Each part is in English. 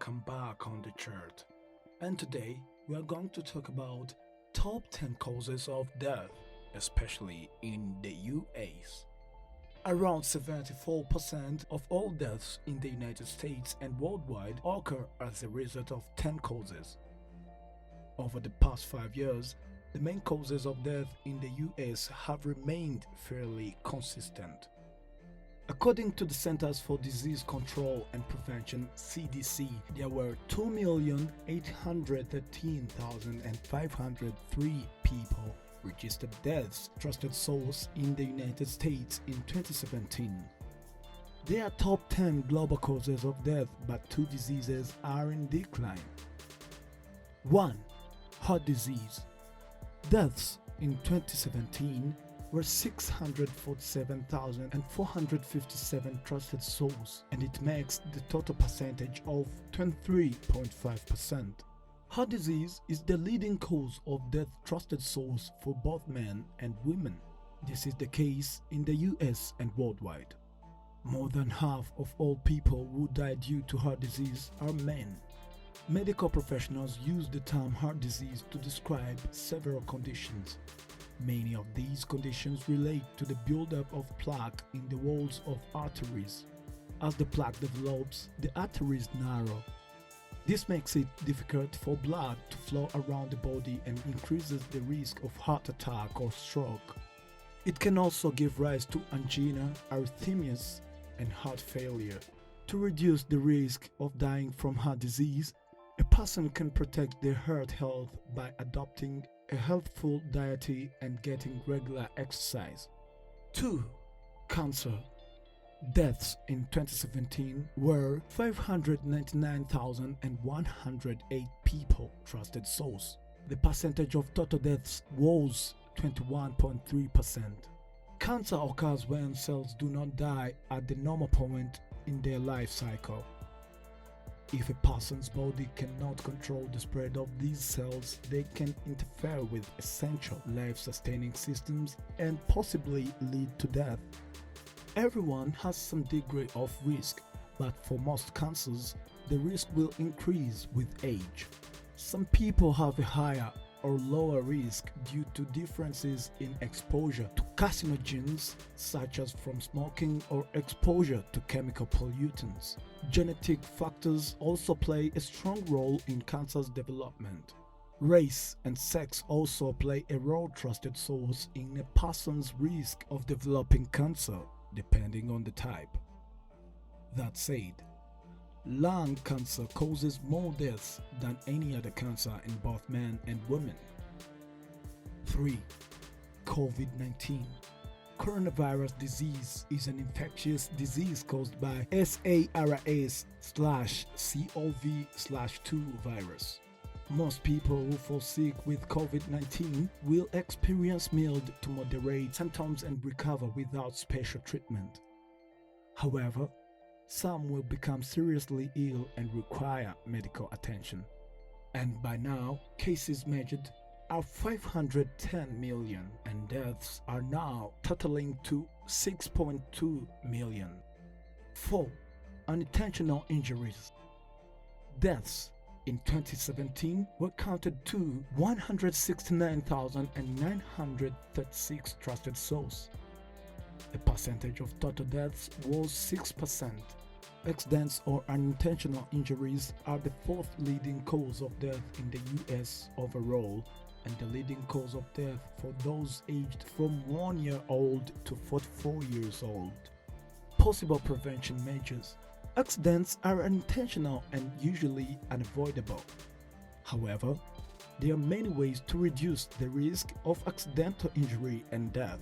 welcome back on the chart. And today we are going to talk about top 10 causes of death, especially in the US. Around 74% of all deaths in the United States and worldwide occur as a result of 10 causes. Over the past 5 years, the main causes of death in the US have remained fairly consistent. According to the Centers for Disease Control and Prevention (CDC), there were 2,813,503 people registered deaths trusted source in the United States in 2017. There are top 10 global causes of death, but 2 diseases are in decline. 1. Heart disease. Deaths in 2017 were 647,457 trusted souls, and it makes the total percentage of 23.5%. Heart disease is the leading cause of death trusted souls for both men and women. This is the case in the US and worldwide. More than half of all people who die due to heart disease are men. Medical professionals use the term heart disease to describe several conditions. Many of these conditions relate to the buildup of plaque in the walls of arteries. As the plaque develops, the arteries narrow. This makes it difficult for blood to flow around the body and increases the risk of heart attack or stroke. It can also give rise to angina, arrythmias, and heart failure. To reduce the risk of dying from heart disease, a person can protect their heart health by adopting a healthful diet and getting regular exercise. 2. Cancer. Deaths in 2017 were 599,108 people trusted souls. The percentage of total deaths was 21.3%. Cancer occurs when cells do not die at the normal point in their life cycle. If a person's body cannot control the spread of these cells, they can interfere with essential life-sustaining systems and possibly lead to death. Everyone has some degree of risk, but for most cancers, the risk will increase with age. Some people have a higher or lower risk due to differences in exposure to carcinogens, such as from smoking or exposure to chemical pollutants. Genetic factors also play a strong role in cancer's development. Race and sex also play a role trusted source in a person's risk of developing cancer, depending on the type. That said, lung cancer causes more deaths than any other cancer in both men and women. 3. COVID-19. Coronavirus disease is an infectious disease caused by SARS/CoV/2 virus. Most people who fall sick with COVID-19 will experience mild to moderate symptoms and recover without special treatment. However, some will become seriously ill and require medical attention. And by now, cases measured are 510 million and deaths are now totaling to 6.2 million. 4. Unintentional injuries. Deaths in 2017 were counted to 169,936 trusted souls. The percentage of total deaths was 6%. Accidents or unintentional injuries are the 4th leading cause of death in the US overall and the leading cause of death for those aged from 1 year old to 44 years old. Possible prevention measures. Accidents are unintentional and usually unavoidable. However, there are many ways to reduce the risk of accidental injury and death.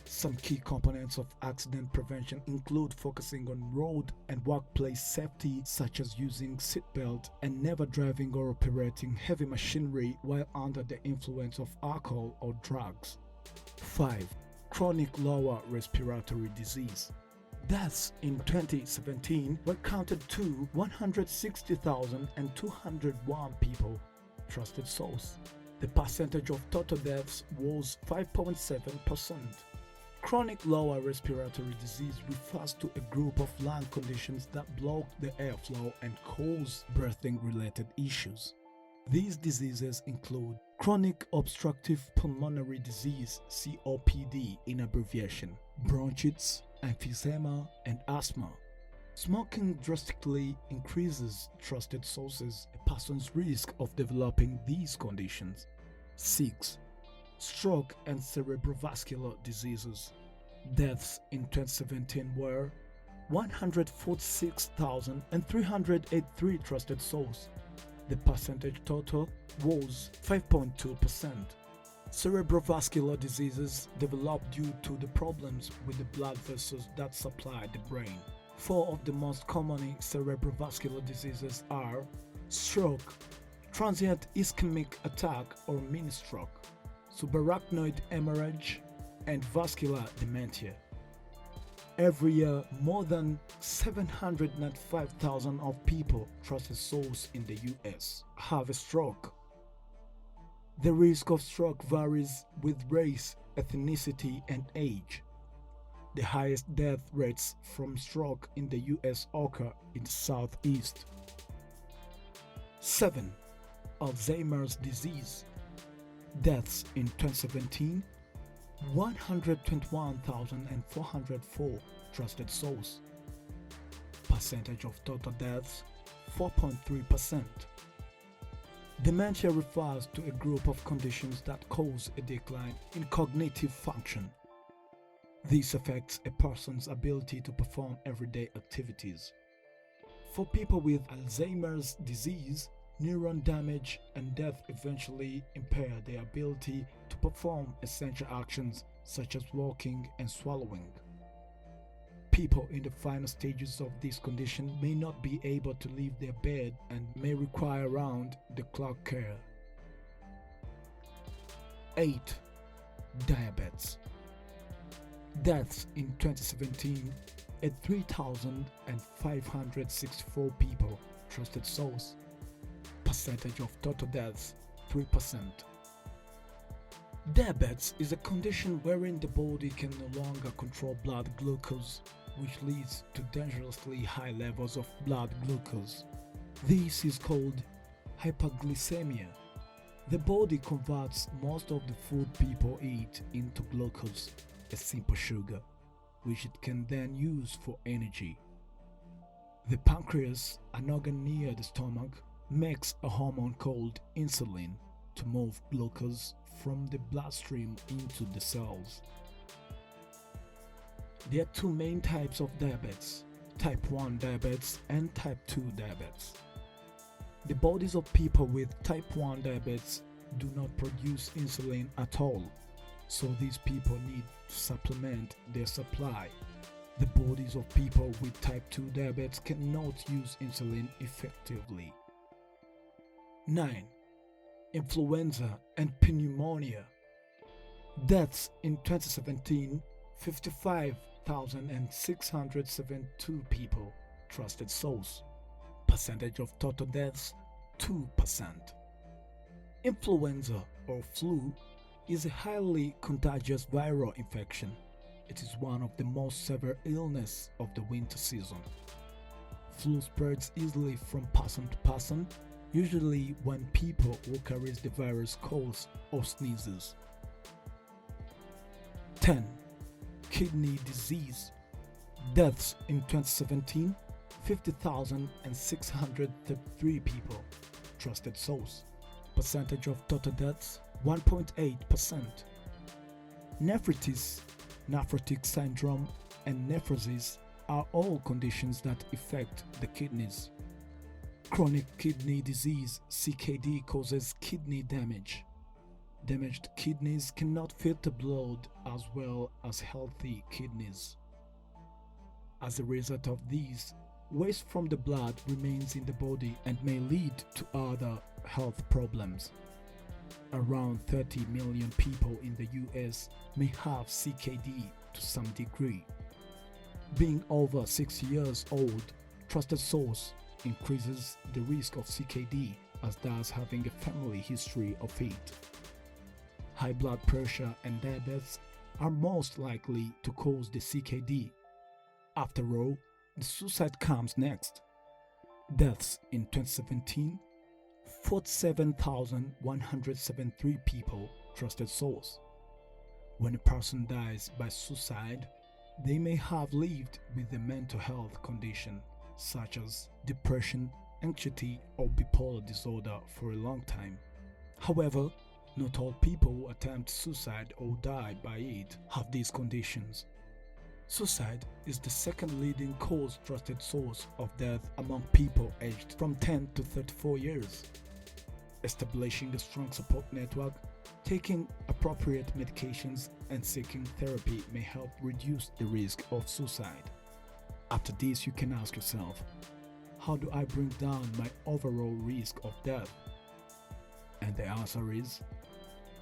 Some key components of accident prevention include focusing on road and workplace safety, such as using seatbelt and never driving or operating heavy machinery while under the influence of alcohol or drugs. 5. Chronic lower respiratory disease. Deaths in 2017 were counted to 160,201 people trusted souls. The percentage of total deaths was 5.7%. Chronic lower respiratory disease refers to a group of lung conditions that block the airflow and cause breathing-related issues. These diseases include chronic obstructive pulmonary disease (COPD in abbreviation), bronchitis, emphysema, and asthma. Smoking drastically increases trusted sources a person's risk of developing these conditions. 6. Stroke and cerebrovascular diseases. Deaths in 2017 were 146,383 trusted souls. The percentage total was 5.2%. Cerebrovascular diseases develop due to the problems with the blood vessels that supply the brain. 4 of the most common cerebrovascular diseases are stroke, transient ischemic attack or mini stroke, subarachnoid hemorrhage, and vascular dementia. Every year, more than 795,000 of people, trusted souls in the US, have a stroke. The risk of stroke varies with race, ethnicity, and age. The highest death rates from stroke in the US occur in the Southeast. 7. Alzheimer's disease. Deaths in 2017, 121,404 trusted souls. Percentage of total deaths, 4.3%. Dementia refers to a group of conditions that cause a decline in cognitive function. This affects a person's ability to perform everyday activities. For people with Alzheimer's disease, neuron damage and death eventually impair their ability to perform essential actions such as walking and swallowing. People in the final stages of this condition may not be able to leave their bed and may require round-the-clock care. 8. Diabetes. Deaths in 2017 at 3,564 people, trusted souls. Percentage of total deaths, 3%. Diabetes is a condition wherein the body can no longer control blood glucose, which leads to dangerously high levels of blood glucose. This is called hyperglycemia. The body converts most of the food people eat into glucose, a simple sugar, which it can then use for energy. The pancreas, an organ near the stomach, makes a hormone called insulin to move glucose from the bloodstream into the cells. There are 2 main types of diabetes, type 1 diabetes and type 2 diabetes. The bodies of people with type 1 diabetes do not produce insulin at all, so these people need to supplement their supply. The bodies of people with type 2 diabetes cannot use insulin effectively. 9. Influenza and pneumonia. Deaths in 2017, 55,672 people, trusted souls. Percentage of total deaths, 2%. Influenza or flu is a highly contagious viral infection. It is one of the most severe illnesses of the winter season. Flu spreads easily from person to person, usually when people who carries the virus coughs or sneezes. 10. Kidney disease. Deaths in 2017, 50,633 people, trusted souls. Percentage of total deaths, 1.8%. Nephritis, nephrotic syndrome, and nephrosis are all conditions that affect the kidneys. Chronic kidney disease (CKD) causes kidney damage. Damaged kidneys cannot filter blood as well as healthy kidneys. As a result of these, waste from the blood remains in the body and may lead to other health problems. Around 30 million people in the US may have CKD to some degree. Being over 6 years old, trusted source increases the risk of CKD, as does having a family history of it. High blood pressure and diabetes are most likely to cause the CKD. After all, the suicide comes next. Deaths in 2017: 47,173 people, trusted source. When a person dies by suicide, they may have lived with a mental health condition such as depression, anxiety, or bipolar disorder for a long time. However, not all people who attempt suicide or die by it have these conditions. Suicide is the second leading cause trusted source of death among people aged from 10 to 34 years. Establishing a strong support network, taking appropriate medications, and seeking therapy may help reduce the risk of suicide. After this, you can ask yourself, how do I bring down my overall risk of death? And the answer is,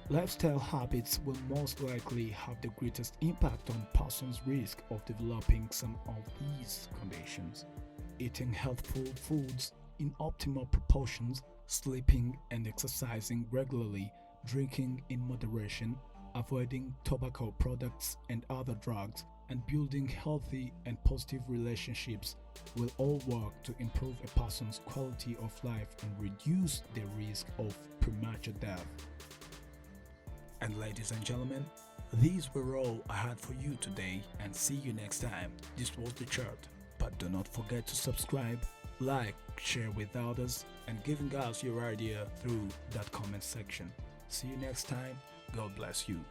lifestyle habits will most likely have the greatest impact on a person's risk of developing some of these conditions. Eating healthful foods in optimal proportions, sleeping and exercising regularly, drinking in moderation, avoiding tobacco products and other drugs, and building healthy and positive relationships will all work to improve a person's quality of life and reduce the risk of premature death. And ladies and gentlemen, these were all I had for you today, and see you next time. This was The Chart, but do not forget to subscribe, like, share with others, and giving us your idea through that comment section. See you next time. God bless you.